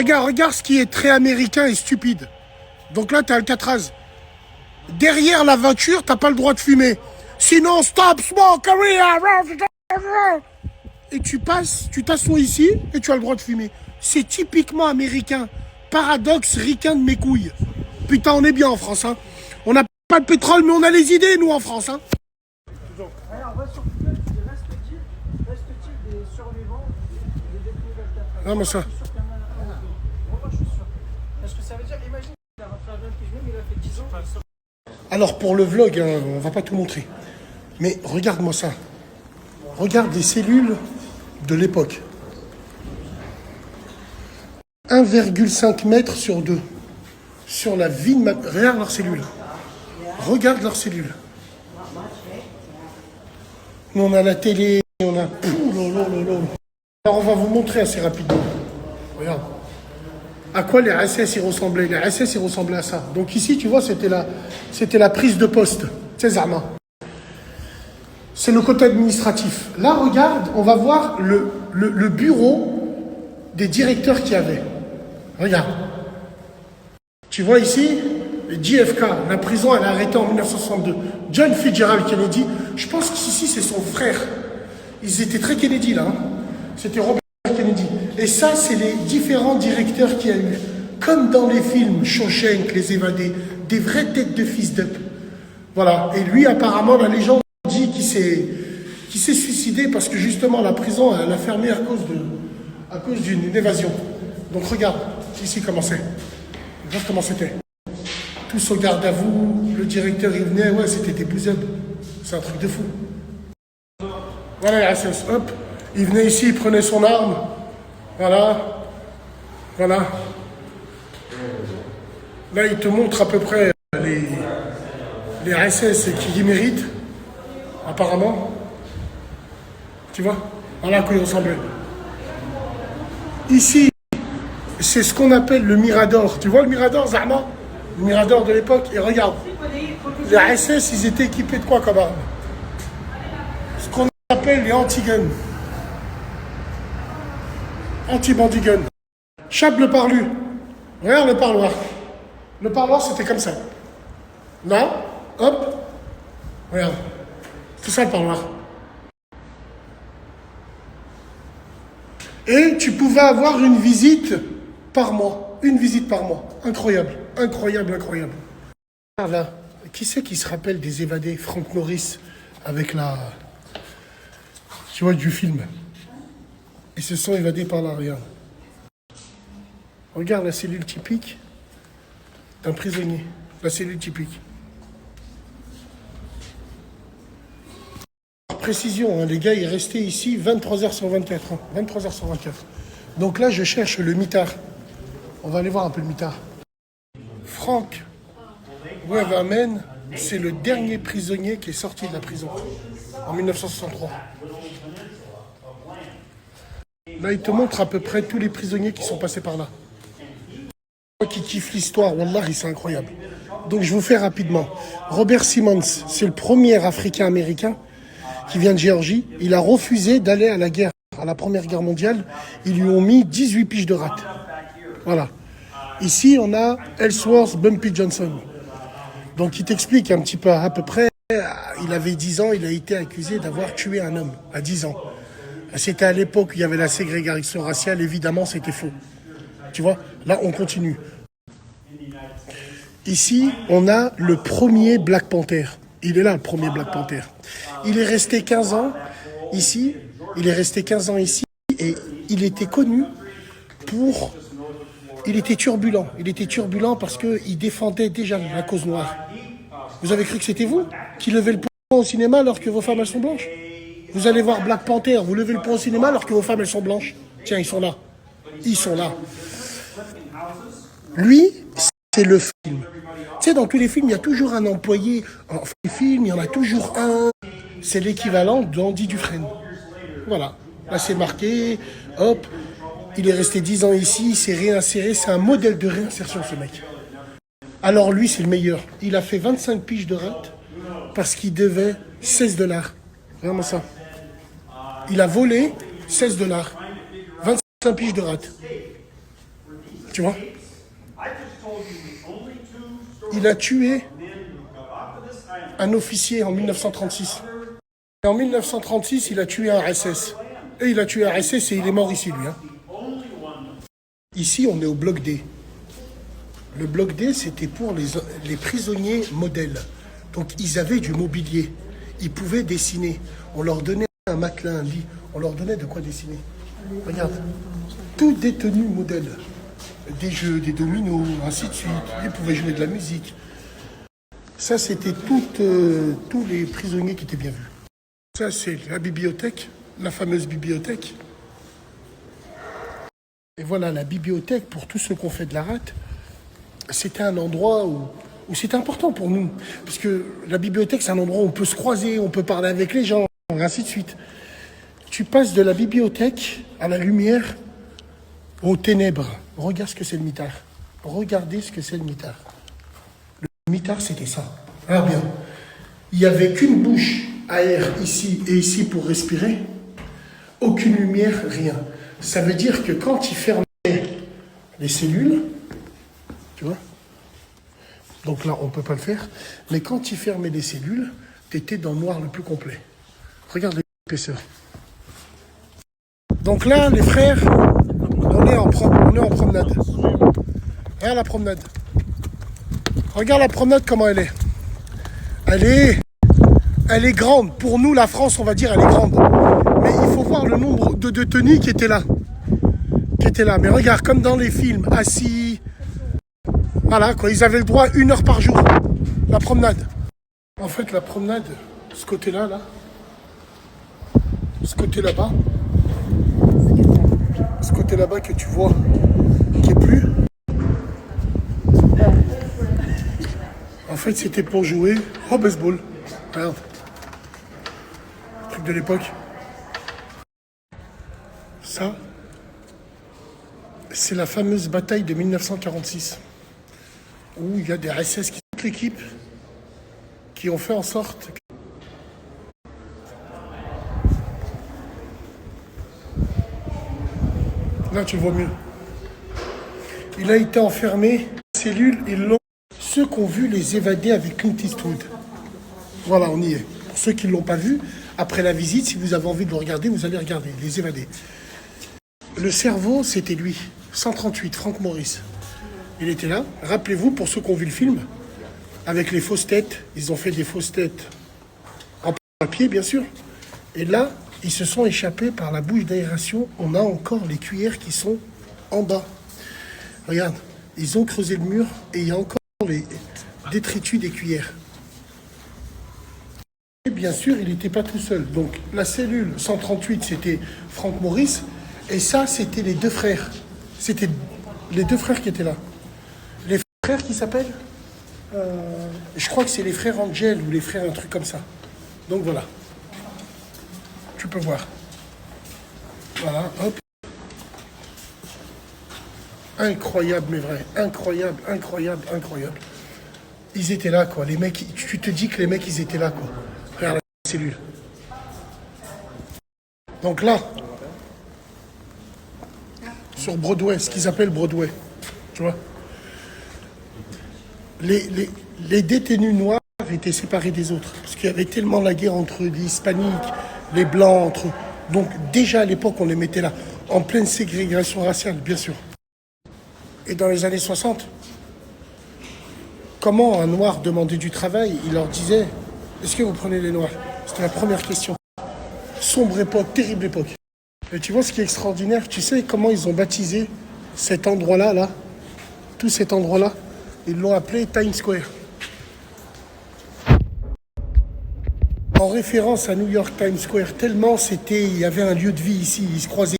Regarde ce qui est très américain et stupide. Donc là, t'as Alcatraz. Derrière la voiture, t'as pas le droit de fumer. Sinon, stop, smoke, et tu passes, tu t'assois ici et tu as le droit de fumer. C'est typiquement américain. Paradoxe, ricain de mes couilles. Putain, on est bien en France, hein. On n'a pas de pétrole, mais on a les idées, nous, en France, hein. Alors, on va sur Google, reste-t-il des survivants des détenus d'Alcatraz? Non, mais ça. Moi, je suis sûr. Parce que ça veut dire, imagine, il a rentré un jeune qui mais il a fait 10 ans. Alors, pour le vlog, hein, on va pas tout montrer. Mais regarde-moi ça. Regarde les cellules de l'époque. 1,5 mètre sur 2. Sur la vie de ma... Regarde leurs cellules. Regarde leurs cellules. Nous, on a la télé, on a... Alors, on va vous montrer assez rapidement. Regarde. À quoi les SS, ils ressemblaient? Les SS, ils ressemblaient à ça. Donc ici, tu vois, c'était la prise de poste. C'est Zama. C'est le côté administratif. Là, regarde, on va voir le bureau des directeurs qu'il y avait. Regarde. Tu vois ici, JFK, la prison, elle a arrêté en 1962. John Fitzgerald Kennedy, je pense qu'ici, c'est son frère. Ils étaient très Kennedy, là. Hein. C'était Robert Kennedy. Et ça, c'est les différents directeurs qu'il y a eu. Comme dans les films, Shawshank, Les Évadés, des vraies têtes de fils d'up. Voilà. Et lui, apparemment, la légende dit qu'il s'est suicidé parce que justement, la prison, elle a fermé à cause d'une évasion. Donc regarde, ici comment c'est. Regarde comment c'était. Tous au garde à vous, le directeur il venait, ouais, c'était des bousebs. C'est un truc de fou. Voilà la SS, hop. Il venait ici, il prenait son arme. Voilà. Voilà. Là, il te montre à peu près les SS qui méritent, apparemment. Tu vois? Voilà à quoi il ressemblait. Ici, c'est ce qu'on appelle le Mirador. Tu vois le Mirador, Zahma? Le Mirador de l'époque. Et regarde, les SS, ils étaient équipés de quoi comme arme? Ce qu'on appelle les anti-guns. Anti-bandy-gun. Chape le parlu. Regarde le parloir. Le parloir, c'était comme ça. Là, hop. Regarde. C'est ça le parloir. Et tu pouvais avoir une visite par mois. Une visite par mois. Incroyable. Incroyable, incroyable. Là, qui c'est qui se rappelle des évadés? Frank Norris avec la... Tu vois, du film. Ils se sont évadés par là, regarde. Regarde la cellule typique d'un prisonnier. La cellule typique. Précision, hein, les gars, ils restaient ici 23h sur 24. Hein, 23h sur 24. Donc là, je cherche le mitard. On va aller voir un peu le mitard. Frank Weverman, c'est le dernier prisonnier qui est sorti de la prison en 1963. Là, il te montre à peu près tous les prisonniers qui sont passés par là. Qui kiffe l'histoire, Wallah, c'est incroyable. Donc, je vous fais rapidement. Robert Simmons, c'est le premier Africain-Américain qui vient de Géorgie. Il a refusé d'aller à la guerre, à la Première Guerre mondiale. Ils lui ont mis 18 piges de rate. Voilà. Ici, on a Ellsworth Bumpy Johnson. Donc, il t'explique un petit peu, à peu près, il avait 10 ans, il a été accusé d'avoir tué un homme à 10 ans. C'était à l'époque où il y avait la ségrégation raciale, évidemment, c'était faux. Tu vois, là, on continue. Ici, on a le premier Black Panther. Il est là, le premier Black Panther. Il est resté 15 ans ici. Il est resté 15 ans ici et il était connu pour... Il était turbulent. Il était turbulent parce qu'il défendait déjà la cause noire. Vous avez cru que c'était vous qui levez le poing au cinéma alors que vos femmes, elles sont blanches? Vous allez voir Black Panther, vous levez le poing au cinéma alors que vos femmes, elles sont blanches. Tiens, ils sont là. Ils sont là. Lui, c'est le film. Tu sais, dans tous les films, il y a toujours un employé. En film, il y en a toujours un. C'est l'équivalent d'Andy Dufresne. Voilà. Là, c'est marqué. Hop. Il est resté 10 ans ici. Il s'est réinséré. C'est un modèle de réinsertion, ce mec. Alors, lui, c'est le meilleur. Il a fait 25 piges de rate parce qu'il devait 16 $. Vraiment ça. Il a volé 16 $. 25 piges de rate. Tu vois? Il a tué un officier en 1936. Et en 1936, il a tué un SS. Et il a tué un SS et il est mort ici, lui. Hein. Ici, on est au bloc D. Le bloc D, c'était pour les prisonniers modèles. Donc, ils avaient du mobilier. Ils pouvaient dessiner. On leur donnait un matelas, un lit. On leur donnait de quoi dessiner. Regarde. Tout détenu modèle. Des jeux, des dominos, ainsi de suite. Ils pouvaient jouer de la musique. Ça, c'était tous les prisonniers qui étaient bien vus. Ça, c'est la bibliothèque, la fameuse bibliothèque. Et voilà, la bibliothèque, pour tous ceux qui ont fait de la rate, c'était un endroit où c'était important pour nous. Parce que la bibliothèque, c'est un endroit où on peut se croiser, on peut parler avec les gens, ainsi de suite. Tu passes de la bibliothèque à la lumière, aux ténèbres. Regarde ce que c'est le mitard. Regardez ce que c'est le mitard. Le mitard, c'était ça. Ah bien. Il n'y avait qu'une bouche à air ici et ici pour respirer. Aucune lumière, rien. Ça veut dire que quand il fermait les cellules, tu vois, donc là, on ne peut pas le faire, mais quand il fermait les cellules, tu étais dans le noir le plus complet. Regarde l'épaisseur. Donc là, les frères, on est en promenade. Regarde la promenade. Regarde la promenade, comment elle est. Elle est grande. Pour nous, la France, on va dire, elle est grande. Mais il faut voir le nombre de détenus qui étaient là. Mais regarde, comme dans les films, assis. Voilà, quoi. Ils avaient le droit 1 heure par jour. La promenade. En fait, la promenade, ce côté-là, là. Ce côté là-bas. Ce côté là-bas que tu vois, qui est plus. En fait, c'était pour jouer au baseball. Regarde. Truc de l'époque. Ça, c'est la fameuse bataille de 1946. Où il y a des SS qui toute l'équipe qui ont fait en sorte que... Là, tu le vois mieux. Il a été enfermé, cellule, ils l'ont... Ceux qui ont vu les évadés avec Clint Eastwood. Voilà, on y est. Pour ceux qui ne l'ont pas vu, après la visite, si vous avez envie de le regarder, vous allez regarder, les évadés. Le cerveau, c'était lui. 138, Frank Morris. Il était là. Rappelez-vous, pour ceux qui ont vu le film, avec les fausses têtes, ils ont fait des fausses têtes en papier, bien sûr. Et là, ils se sont échappés par la bouche d'aération. On a encore les cuillères qui sont en bas. Regarde, ils ont creusé le mur et il y a encore les détritus des cuillères. Et bien sûr, il n'était pas tout seul. Donc, la cellule 138, c'était Frank Morris. Et ça, c'était les deux frères. C'était les deux frères qui étaient là. Les frères qui s'appellent je crois que c'est les frères Angel ou les frères un truc comme ça. Donc voilà. Tu peux voir. Voilà, hop. Incroyable, mais vrai. Incroyable. Ils étaient là, quoi. Les mecs, tu te dis que les mecs, ils étaient là, quoi. Regarde la cellule. Donc là, sur Broadway, ce qu'ils appellent Broadway, tu vois. Les détenus noirs étaient séparés des autres. Parce qu'il y avait tellement la guerre entre les hispaniques, les blancs, entre... Donc déjà à l'époque, on les mettait là, en pleine ségrégation raciale, bien sûr. Et dans les années 60, comment un noir demandait du travail? Il leur disait, est-ce que vous prenez les noirs? C'était la première question. Sombre époque, terrible époque. Et tu vois ce qui est extraordinaire? Tu sais comment ils ont baptisé cet endroit-là, là? Tout cet endroit-là? Ils l'ont appelé Times Square. En référence à New York Times Square, tellement il y avait un lieu de vie ici, ils se croisaient.